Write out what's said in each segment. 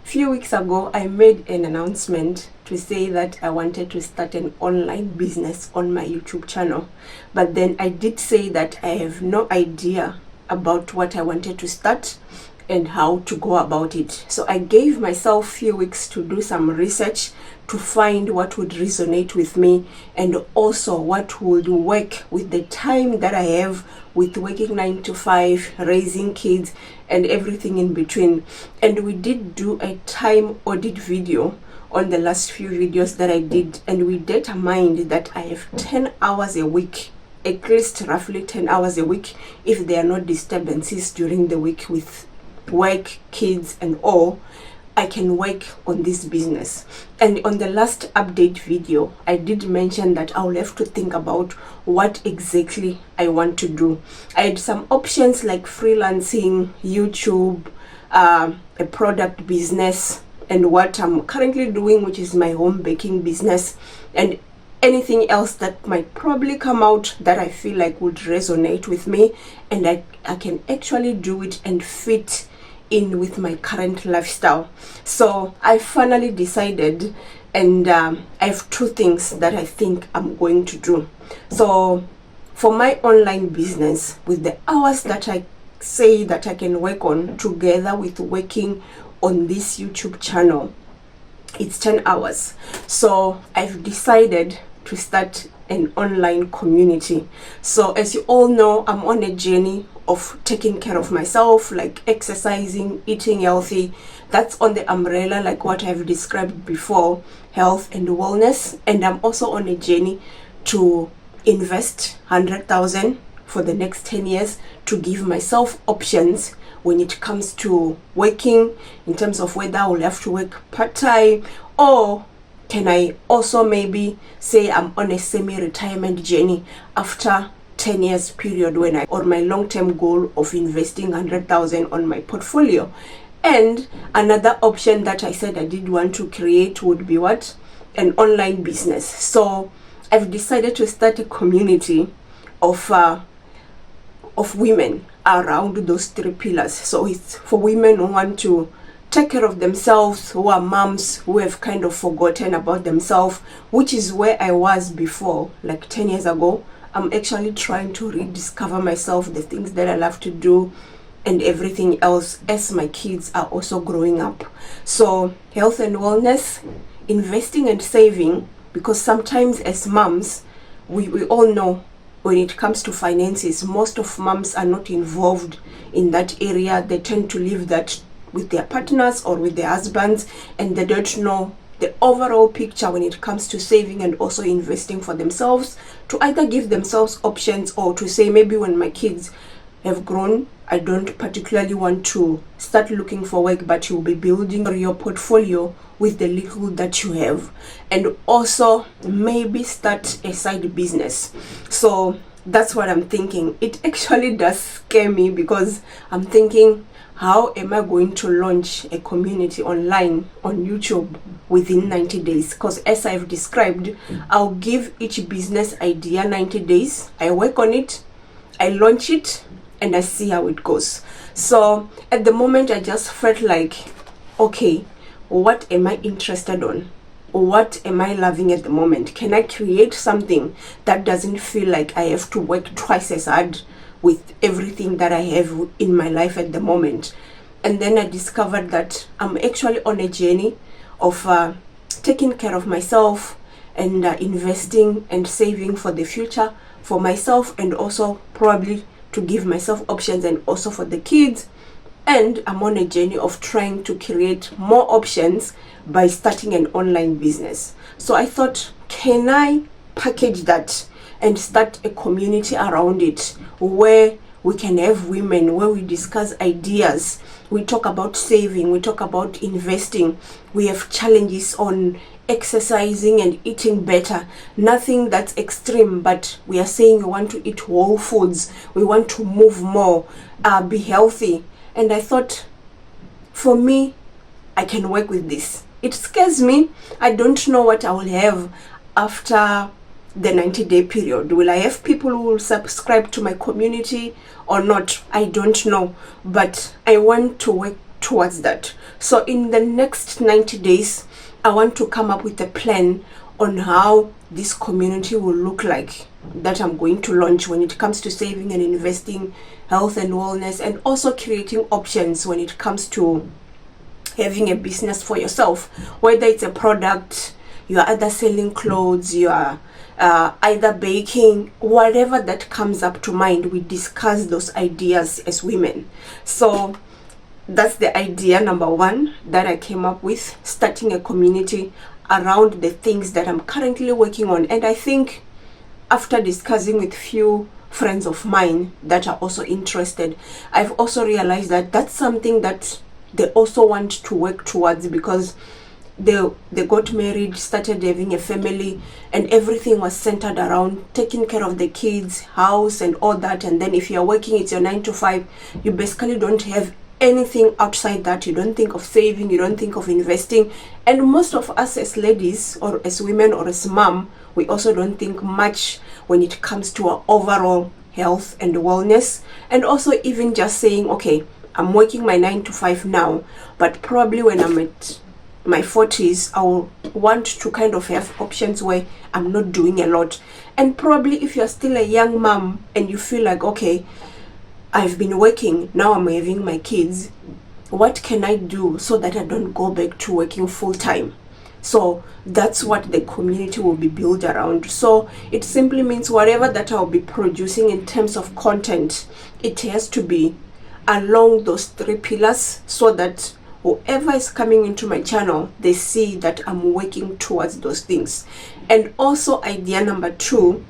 few weeks ago, I made an announcement to say that I wanted to start an online business on my YouTube channel. But then I did say that I have no idea about what I wanted to start and how to go about it. So I gave myself a few weeks to do some research to find what would resonate with me and also what would work with the time that I have with working 9 to 5, raising kids and everything in between. And we did do a time audit video on the last few videos that I did, and we determined that I have 10 hours a week, at least roughly 10 hours a week, if there are no disturbances during the week with work, kids and all, I can work on this business. And on the last update video, I did mention that I'll have to think about what exactly I want to do. I had some options like freelancing, YouTube, a product business, and what I'm currently doing, which is my home baking business, and anything else that might probably come out that I feel like would resonate with me and I can actually do it and fit in with my current lifestyle. So I finally decided, and I have two things that I think I'm going to do. So for my online business, with the hours that I say that I can work on together with working on this YouTube channel, it's 10 hours. So I've decided to start an online community. So as you all know, I'm on a journey of taking care of myself, like exercising, eating healthy. That's on the umbrella, like what I've described before, health and wellness. And I'm also on a journey to invest 100,000 for the next 10 years to give myself options when it comes to working, in terms of whether I will have to work part-time, or can I also maybe say I'm on a semi-retirement journey after 10 years period, when or my long-term goal of investing 100,000 on my portfolio. And another option that I said I did want to create would be what? An online business. So I've decided to start a community of women around those three pillars. So it's for women who want to take care of themselves, who are moms, who have kind of forgotten about themselves, which is where I was before, like 10 years ago. I'm actually trying to rediscover myself, the things that I love to do and everything else, as my kids are also growing up. So health and wellness, investing and saving, because sometimes as moms, we all know when it comes to finances, most of moms are not involved in that area. They tend to leave that with their partners or with their husbands, and they don't know the overall picture when it comes to saving and also investing for themselves, to either give themselves options or to say, maybe when my kids have grown, I don't particularly want to start looking for work, but you'll be building your portfolio with the little that you have, and also maybe start a side business. So that's what I'm thinking. It actually does scare me, because I'm thinking, how am I going to launch a community online on YouTube within 90 days? Because as I've described, I'll give each business idea 90 days. I work on it, I launch it, and I see how it goes. So at the moment, I just felt like, okay, what am I interested on? What am I loving at the moment? Can I create something that doesn't feel like I have to work twice as hard with everything that I have in my life at the moment? And then I discovered that I'm actually on a journey of taking care of myself and investing and saving for the future, for myself, and also probably to give myself options, and also for the kids. And I'm on a journey of trying to create more options by starting an online business. So I thought, can I package that and start a community around it, where we can have women, where we discuss ideas, we talk about saving, we talk about investing, we have challenges on exercising and eating better. Nothing that's extreme, but we are saying we want to eat whole foods, we want to move more, be healthy. And I thought, for me, I can work with this. It scares me. I don't know what I will have after the 90-day period. Will I have people who will subscribe to my community or not? I don't know, but I want to work towards that. So in the next 90 days, I want to come up with a plan on how this community will look like that I'm going to launch when it comes to saving and investing, health and wellness, and also creating options when it comes to having a business for yourself, whether it's a product, you are either selling clothes, you are either baking, whatever that comes up to mind. We discuss those ideas as women. So that's the idea number one that I came up with, starting a community around the things that I'm currently working on. And I think after discussing with few friends of mine that are also interested, I've also realized that that's something that they also want to work towards, because they got married, started having a family, and everything was centered around taking care of the kids, house, and all that. And then if you're working, it's your 9 to 5, you basically don't have anything outside that. You don't think of saving, you don't think of investing. And most of us as ladies, or as women, or as mom, we also don't think much when it comes to our overall health and wellness. And also even just saying, okay, I'm working my 9 to 5 now, but probably when I'm at my 40s, I'll want to kind of have options where I'm not doing a lot. And probably if you're still a young mom and you feel like, okay, I've been working, now I'm having my kids, what can I do so that I don't go back to working full time? So that's what the community will be built around. So it simply means whatever that I'll be producing in terms of content, it has to be along those 3 pillars, so that whoever is coming into my channel, they see that I'm working towards those things. And also idea number 2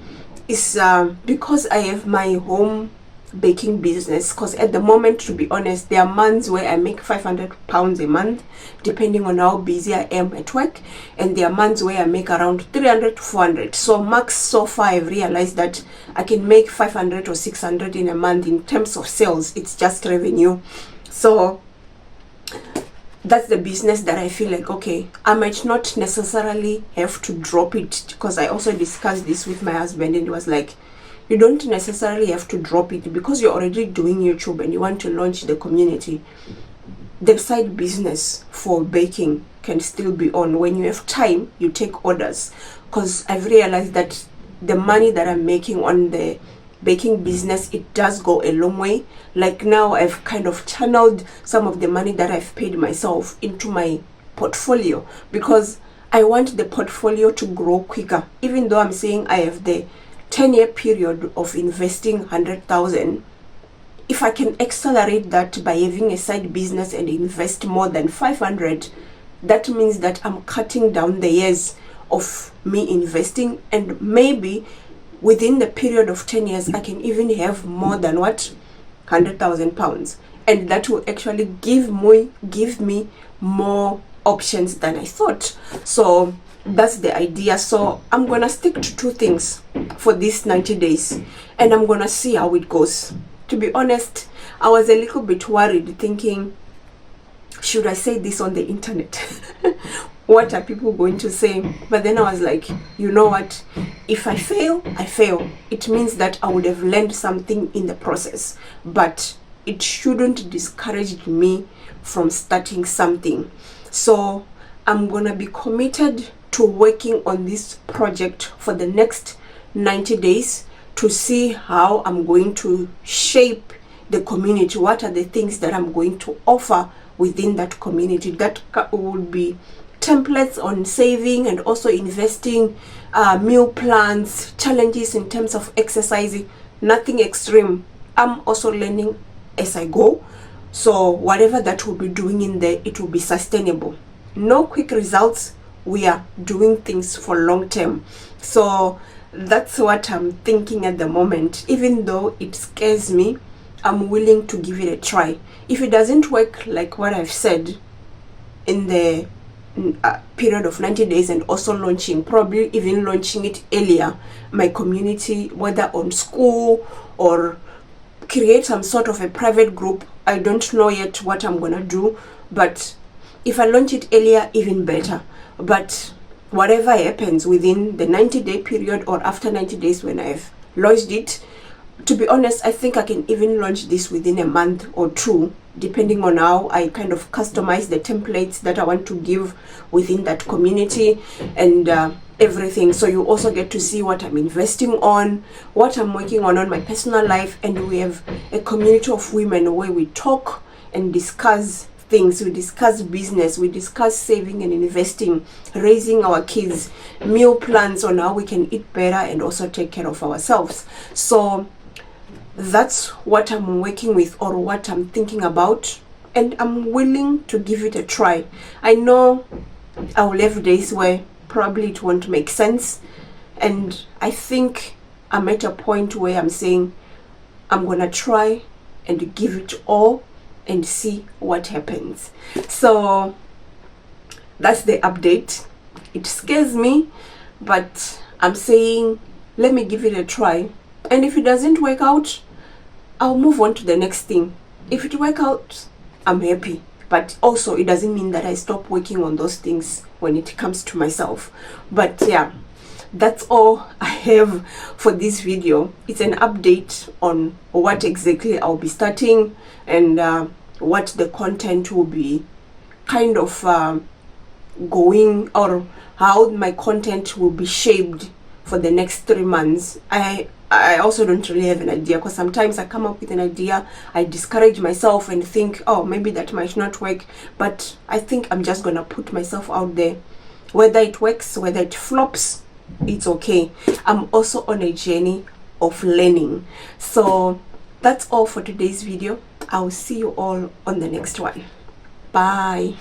is because I have my home baking business, because at the moment, to be honest, there are months where I make £500 a month, depending on how busy I am at work, and there are months where I make around 300 to 400. So max, so far I've realized that I can make 500 or 600 in a month. In terms of sales, it's just revenue. So that's the business that I feel like, okay, I might not necessarily have to drop it, because I also discussed this with my husband, and he was like, you don't necessarily have to drop it because you're already doing YouTube and you want to launch the community. The side business for baking can still be on. When you have time, you take orders, because I've realized that the money that I'm making on the baking business, it does go a long way. Like now, I've kind of channeled some of the money that I've paid myself into my portfolio, because I want the portfolio to grow quicker. Even though I'm saying I have the 10-year period of investing 100,000, if I can accelerate that by having a side business and invest more than 500, that means that I'm cutting down the years of me investing, and maybe within the period of 10 years I can even have more than what, £100,000, and that will actually give me more options than I thought. So that's the idea. So I'm gonna stick to 2 things for these 90 days, and I'm gonna see how it goes. To be honest, I was a little bit worried, thinking, should I say this on the internet? What are people going to say? But then I was like, you know what, if I fail, I fail. It means that I would have learned something in the process, but it shouldn't discourage me from starting something. So I'm gonna be committed to working on this project for the next 90 days to see how I'm going to shape the community. What are the things that I'm going to offer within that community? That would be templates on saving and also investing, meal plans, challenges in terms of exercising, nothing extreme. I'm also learning as I go. So whatever that we'll be doing in there, it will be sustainable. No quick results. We are doing things for long term. So that's what I'm thinking at the moment. Even though it scares me, I'm willing to give it a try. If it doesn't work like what I've said in the period of 90 days and also launching, probably even launching it earlier, my community, whether on school or create some sort of a private group. I don't know yet what I'm gonna do, but if I launch it earlier, even better. But whatever happens within the 90-day period or after 90 days when I've launched it, to be honest, I think I can even launch this within a month or two, depending on how I kind of customize the templates that I want to give within that community and everything. So you also get to see what I'm investing on, what I'm working on my personal life, and we have a community of women where we talk and discuss things. We discuss business, we discuss saving and investing, raising our kids, meal plans on how we can eat better and also take care of ourselves. So that's what I'm working with, or what I'm thinking about, and I'm willing to give it a try. I know I will have days where probably it won't make sense, and I think I'm at a point where I'm saying I'm gonna try and give it all and see what happens. So that's the update. It scares me, but I'm saying let me give it a try, and if it doesn't work out, I'll move on to the next thing. If it works out, I'm happy, but also it doesn't mean that I stop working on those things when it comes to myself. But yeah, that's all I have for this video. It's an update on what exactly I'll be starting and what the content will be kind of going, or how my content will be shaped for the next 3 months. I also don't really have an idea, because sometimes I come up with an idea, I discourage myself and think, oh, maybe that might not work. But I think I'm just gonna put myself out there. Whether it works, whether it flops, it's okay. I'm also on a journey of learning. So that's all for today's video. I'll see you all on the next one. Bye.